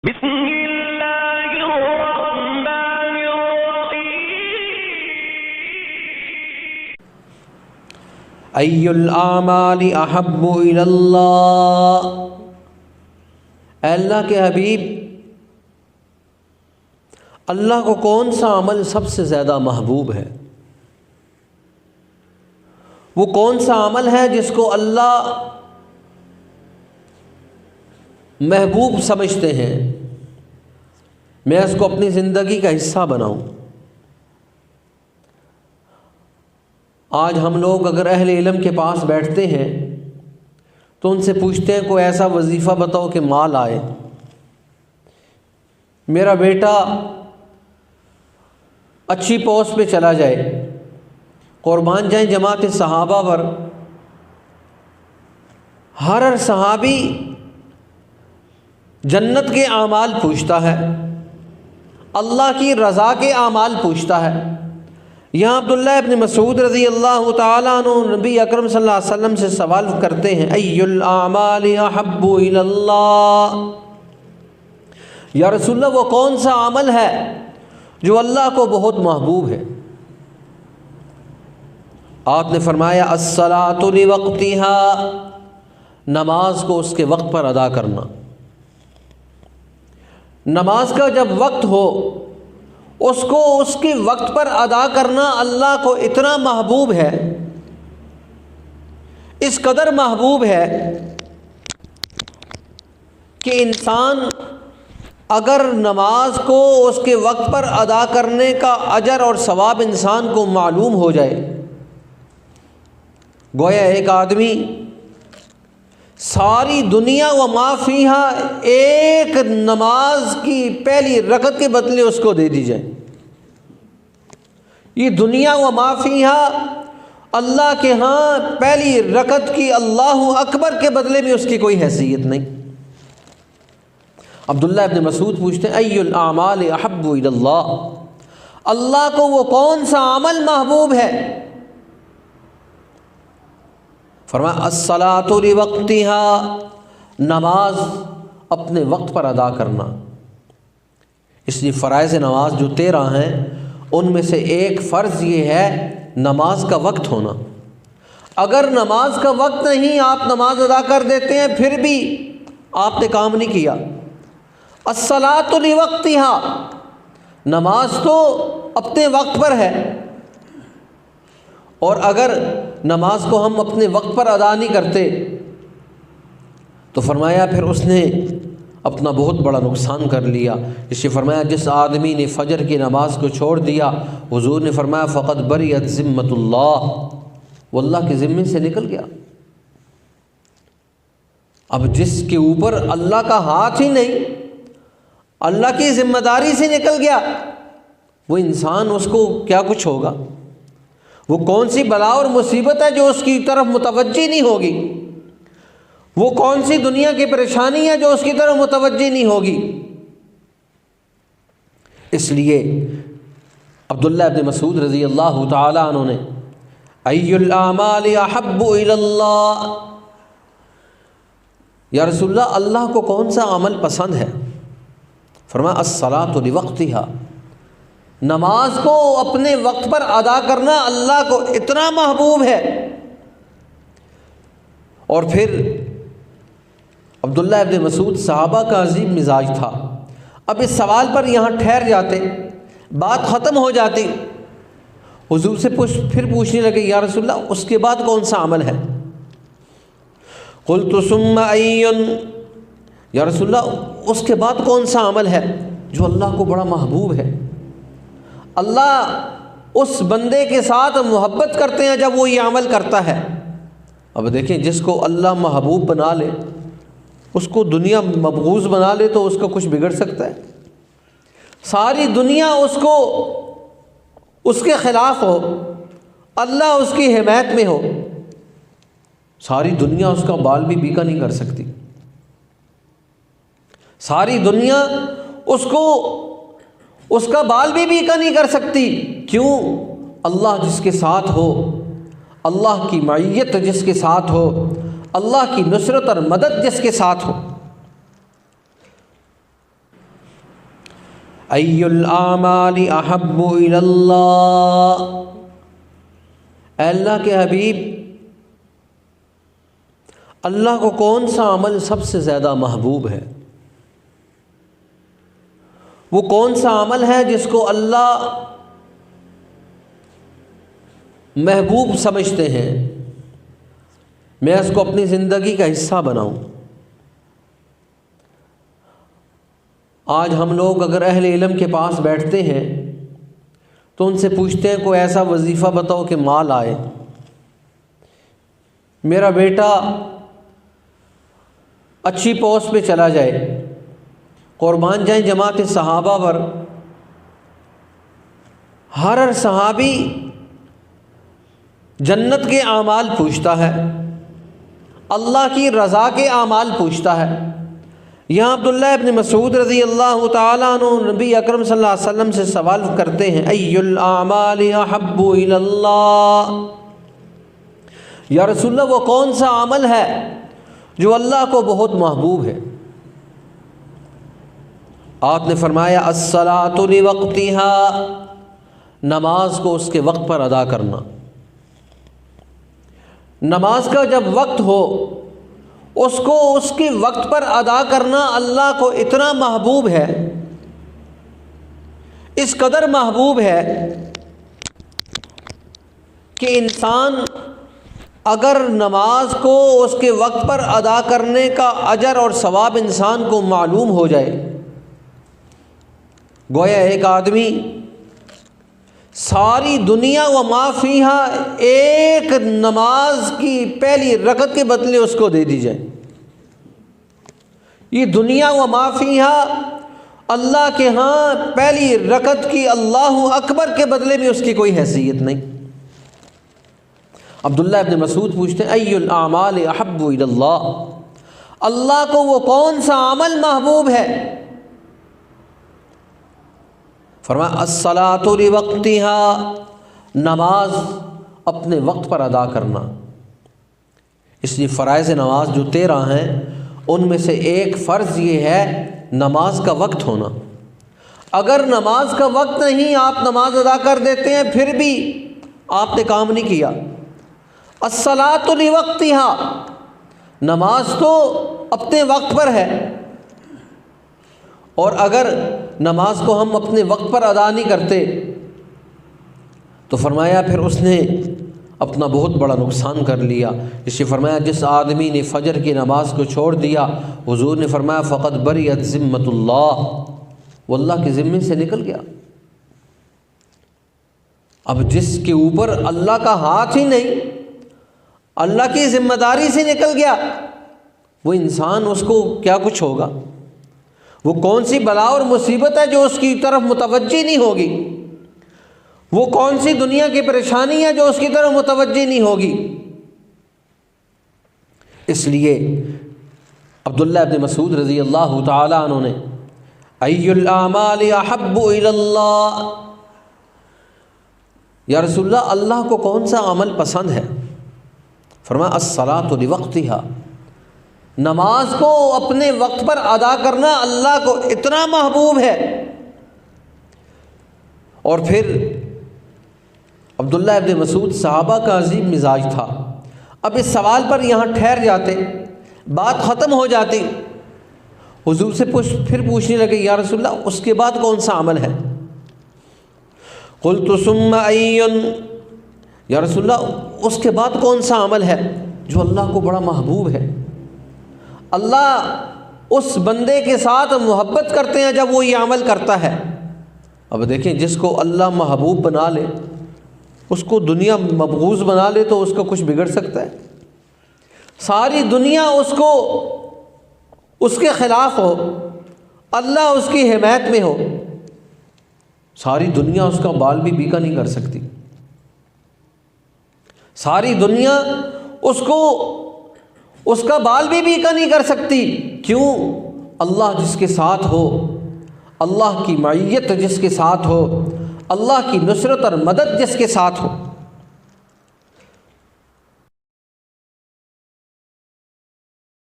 بسم اللہ الرحمن الرحیم ای الاعمال احب الی اللہ۔ اے اللہ کے حبیب، اللہ کو کون سا عمل سب سے زیادہ محبوب ہے؟ وہ کون سا عمل ہے جس کو اللہ محبوب سمجھتے ہیں، میں اس کو اپنی زندگی کا حصہ بناؤں؟ آج ہم لوگ اگر اہل علم کے پاس بیٹھتے ہیں تو ان سے پوچھتے ہیں کوئی ایسا وظیفہ بتاؤ کہ مال آئے، میرا بیٹا اچھی پوسٹ پہ چلا جائے، قربان جائیں جماعت صحابہ پر۔ ہر صحابی جنت کے اعمال پوچھتا ہے، اللہ کی رضا کے اعمال پوچھتا ہے۔ یہاں عبداللہ ابن مسعود رضی اللہ تعالیٰ عنہ نبی اکرم صلی اللہ علیہ وسلم سے سوال کرتے ہیں، ای الاعمال احب الی اللہ، یا رسول اللہ وہ کون سا عمل ہے جو اللہ کو بہت محبوب ہے؟ آپ نے فرمایا الصلاۃ لوقتہا، نماز کو اس کے وقت پر ادا کرنا۔ نماز کا جب وقت ہو اس کو اس کے وقت پر ادا کرنا اللہ کو اتنا محبوب ہے، اس قدر محبوب ہے کہ انسان اگر نماز کو اس کے وقت پر ادا کرنے کا اجر اور ثواب انسان کو معلوم ہو جائے، گویا ایک آدمی ساری دنیا و ما فیہا ایک نماز کی پہلی رکعت کے بدلے اس کو دے دی جائے۔ یہ دنیا و ما فیہا اللہ کے ہاں پہلی رکعت کی اللہ اکبر کے بدلے میں اس کی کوئی حیثیت نہیں۔ عبداللہ ابن مسعود پوچھتے ہیں ای الاعمال احب الی اللہ، اللہ کو وہ کون سا عمل محبوب ہے؟ فرمایا الصلاۃ لوقتہا، نماز اپنے وقت پر ادا کرنا۔ اس لیے فرائض نماز جو 13 ہیں ان میں سے ایک فرض یہ ہے نماز کا وقت ہونا۔ اگر نماز کا وقت نہیں، آپ نماز ادا کر دیتے ہیں، پھر بھی آپ نے کام نہیں کیا۔ الصلاۃ لوقتہا، نماز تو اپنے وقت پر ہے، اور اگر نماز کو ہم اپنے وقت پر ادا نہیں کرتے تو فرمایا پھر اس نے اپنا بہت بڑا نقصان کر لیا۔ اس لیے فرمایا جس آدمی نے فجر کی نماز کو چھوڑ دیا، حضور نے فرمایا فقط بریت ذمۃ اللہ، وہ اللہ کے ذمے سے نکل گیا۔ اب جس کے اوپر اللہ کا ہاتھ ہی نہیں، اللہ کی ذمہ داری سے نکل گیا، وہ انسان اس کو کیا کچھ ہوگا؟ وہ کون سی بلا اور مصیبت ہے جو اس کی طرف متوجہ نہیں ہوگی؟ وہ کون سی دنیا کی پریشانی ہے جو اس کی طرف متوجہ نہیں ہوگی؟ اس لیے عبداللہ ابن مسعود رضی اللہ تعالی عنہ نے ای الاعمال احب الی اللہ، یا رسول اللہ اللہ کو کون سا عمل پسند ہے؟ فرمایا الصلاۃ لوقتہا، نماز کو اپنے وقت پر ادا کرنا اللہ کو اتنا محبوب ہے۔ اور پھر عبداللہ ابن مسعود صحابہ کا عظیم مزاج تھا، اب اس سوال پر یہاں ٹھہر جاتے، بات ختم ہو جاتی، حضور سے پھر پوچھنے لگے یا رسول اللہ اس کے بعد کون سا عمل ہے؟ قلت ثم ای، یا رسول اللہ اس کے بعد کون سا عمل ہے جو اللہ کو بڑا محبوب ہے؟ اللہ اس بندے کے ساتھ محبت کرتے ہیں جب وہ یہ عمل کرتا ہے۔ اب دیکھیں جس کو اللہ محبوب بنا لے، اس کو دنیا مبغوض بنا لے تو اس کا کچھ بگڑ سکتا ہے؟ ساری دنیا اس کے خلاف ہو، اللہ اس کی حمایت میں ہو، ساری دنیا اس کا بال بھی بیکا نہیں کر سکتی۔ ساری دنیا اس کا بال بھی بیکا نہیں کر سکتی۔ کیوں؟ اللہ جس کے ساتھ ہو، اللہ کی معیت جس کے ساتھ ہو، اللہ کی نصرت اور مدد جس کے ساتھ ہو۔ ای الاعمال احب الی اللہ، اے اللہ کے حبیب، اللہ کو کون سا عمل سب سے زیادہ محبوب ہے؟ وہ کون سا عمل ہے جس کو اللہ محبوب سمجھتے ہیں، میں اس کو اپنی زندگی کا حصہ بناؤں؟ آج ہم لوگ اگر اہل علم کے پاس بیٹھتے ہیں تو ان سے پوچھتے ہیں کوئی ایسا وظیفہ بتاؤ کہ مال آئے، میرا بیٹا اچھی پوسٹ پہ چلا جائے، قربان جائیں جماعت صحابہ پر۔ ہر صحابی جنت کے اعمال پوچھتا ہے، اللہ کی رضا کے اعمال پوچھتا ہے۔ یہاں عبداللہ ابن مسعود رضی اللہ تعالیٰ عنہ نبی اکرم صلی اللہ علیہ وسلم سے سوال کرتے ہیں، ای الاعمال احب الی اللہ، یا رسول اللہ وہ کون سا عمل ہے جو اللہ کو بہت محبوب ہے؟ آپ نے فرمایا الصلاۃ لوقتہا، نماز کو اس کے وقت پر ادا کرنا۔ نماز کا جب وقت ہو اس کو اس کے وقت پر ادا کرنا اللہ کو اتنا محبوب ہے، اس قدر محبوب ہے کہ انسان اگر نماز کو اس کے وقت پر ادا کرنے کا اجر اور ثواب انسان کو معلوم ہو جائے، گویا ایک آدمی ساری دنیا و ما فیہا ایک نماز کی پہلی رکعت کے بدلے اس کو دے دی جائے۔ یہ دنیا و ما فیہا اللہ کے ہاں پہلی رکعت کی اللہ اکبر کے بدلے میں اس کی کوئی حیثیت نہیں۔ عبداللہ ابن مسعود پوچھتے ہیں ای الاعمال احب الی اللہ، اللہ کو وہ کون سا عمل محبوب ہے؟ فرمایا الصلاۃ لوقتہا، نماز اپنے وقت پر ادا کرنا۔ اس لیے فرائض نماز جو 13 ہیں ان میں سے ایک فرض یہ ہے نماز کا وقت ہونا۔ اگر نماز کا وقت نہیں، آپ نماز ادا کر دیتے ہیں، پھر بھی آپ نے کام نہیں کیا۔ الصلاۃ لوقتہا، نماز تو اپنے وقت پر ہے، اور اگر نماز کو ہم اپنے وقت پر ادا نہیں کرتے تو فرمایا پھر اس نے اپنا بہت بڑا نقصان کر لیا۔ اس لیے فرمایا جس آدمی نے فجر کی نماز کو چھوڑ دیا، حضور نے فرمایا فقط بریت ذمۃ اللہ، وہ اللہ کے ذمے سے نکل گیا۔ اب جس کے اوپر اللہ کا ہاتھ ہی نہیں، اللہ کی ذمہ داری سے نکل گیا، وہ انسان اس کو کیا کچھ ہوگا؟ وہ کون سی بلا اور مصیبت ہے جو اس کی طرف متوجہ نہیں ہوگی؟ وہ کون سی دنیا کی پریشانی ہے جو اس کی طرف متوجہ نہیں ہوگی؟ اس لیے عبداللہ ابن مسعود رضی اللہ تعالی عنہ نے ای الاعمال احب الی اللہ، یا رسول اللہ اللہ کو کون سا عمل پسند ہے؟ فرمایا الصلاۃ لوقتہا، نماز کو اپنے وقت پر ادا کرنا اللہ کو اتنا محبوب ہے۔ اور پھر عبداللہ ابن مسعود صحابہ کا عظیم مزاج تھا، اب اس سوال پر یہاں ٹھہر جاتے، بات ختم ہو جاتی، حضور سے پھر پوچھنے لگے یا رسول اللہ اس کے بعد کون سا عمل ہے؟ قلت ثم ای، یا رسول اللہ اس کے بعد کون سا عمل ہے جو اللہ کو بڑا محبوب ہے؟ اللہ اس بندے کے ساتھ محبت کرتے ہیں جب وہ یہ عمل کرتا ہے۔ اب دیکھیں جس کو اللہ محبوب بنا لے، اس کو دنیا مبغوض بنا لے تو اس کا کچھ بگڑ سکتا ہے؟ ساری دنیا اس کے خلاف ہو، اللہ اس کی حمایت میں ہو، ساری دنیا اس کا بال بھی بیکا نہیں کر سکتی۔ ساری دنیا اس کا بال بھی بیکا نہیں کر سکتی۔ کیوں؟ اللہ جس کے ساتھ ہو، اللہ کی معیت جس کے ساتھ ہو، اللہ کی نصرت اور مدد جس کے ساتھ ہو۔